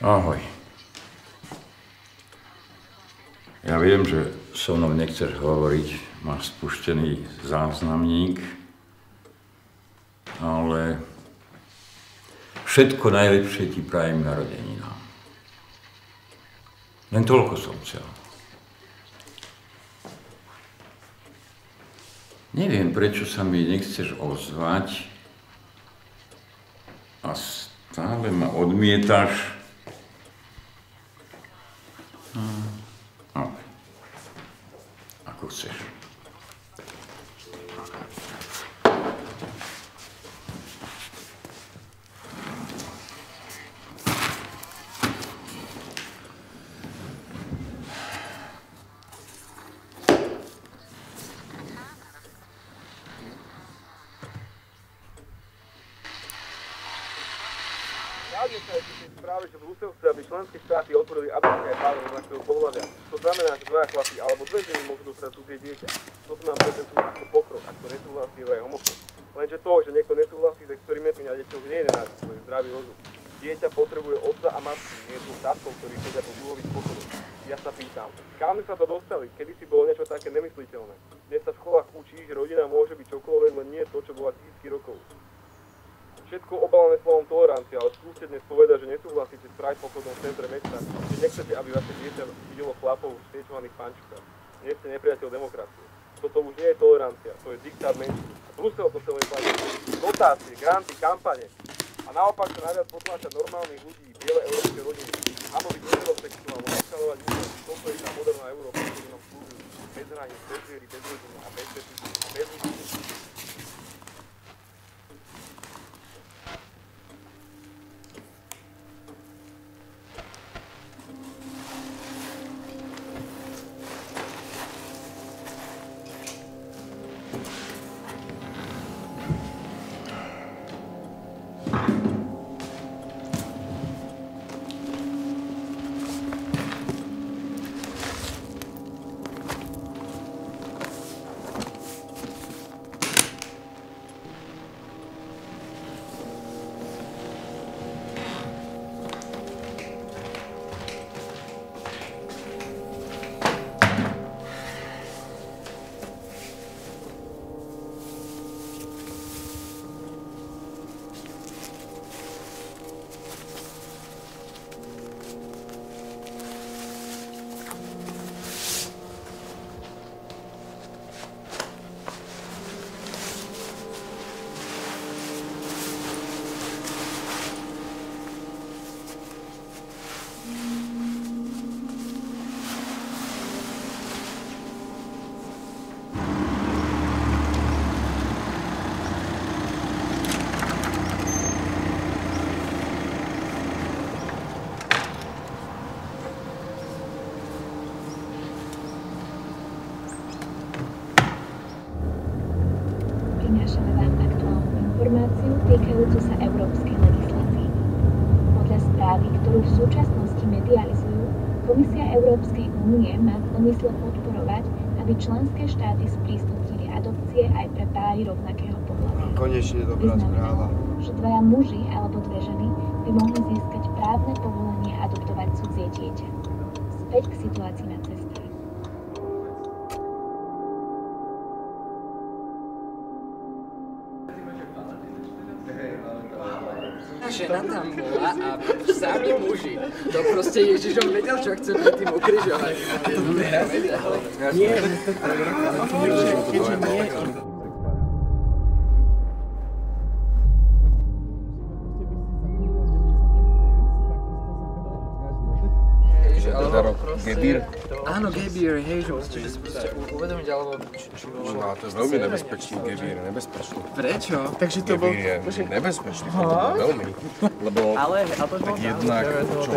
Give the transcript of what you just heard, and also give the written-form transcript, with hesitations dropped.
Ahoj. Ja viem, že so mnou nechceš hovoriť, máš spuštený záznamník, ale všetko najlepšie ti prajem narodeninám. Len toľko som chcel. Neviem, prečo sa mi nechceš ozvať a stále ma odmietaš. Ako chceš. Rádio sa je práve, že v Brusel chce, aby členské štáty otvorili adopcie aj párov rovnakého pohľavia. To znamená, že dvaja chlapi alebo dve ženy môžu dostať cudzie dieťa. To sa nám prezentuje ako pokrok, ako nesúhlasí aj homofób. Lenže to, že niekto nesúhlasí s experimentmi na deťoch, nie je nenávisť, to je zdravý rozum. Dieťa potrebuje otca a matku, nie sú tatkov, ktorí chodia po dúhových pochodoch. Ja sa pýtam, kam sa to dostali? Kedysi bolo niečo také nemysliteľné. Dnes sa v školách učí, že rodina môže byť čokoľvek, len nie to, čo bola tisícky rokov. Všetko obalené slovom tolerancia, ale skúste dnes povedať, že nesúhlasíte s Pride pochodom v centre mesta, že nechcete, aby vaše dieťa videlo chlapov v sviečovaných pančukách. Nie ste nepriateľ demokracie. Toto už nie je tolerancia, to je diktát menšiny. A Brusel to celé platí. Dotácie, granty, kampane. A naopak sa najviac potláča normálnych ľudí, biele európske rodiny. Hamoviť heterosexuálnu, eskalovať úzor, toto je tá moderná Európa, ktorú nám slúbujú. Bez hraníc, bez viery, bez rodiny a bez petícií a bez ľudí. Prinášame vám aktuálnu informáciu týkajúcu sa európskej legislatívy. Podľa správy, ktorú v súčasnosti medializujú, Komisia Európskej únie má v úmysle podporovať, aby členské štáty sprístupnili adopcie aj pre páry rovnakého pohlavia. Konečne dobrá správa. Že dvaja muži alebo dve ženy by mohli získať právne povolenie adoptovať cudzie dieťa. Späť k situácii na cestách. Žena tam bola a sami muži. To proste Ježiš, on vedel, čo chce pred tým ukrižovať. Nie, keďže nie. Gebír? Áno, gebír, hej, že musíte si proste uvedomiť, alebo čo... No, to je veľmi nebezpečný gebír, nebezpečný. Prečo? Takže to bol... Gebír je nebezpečný, veľmi, lebo tak jednak, čo,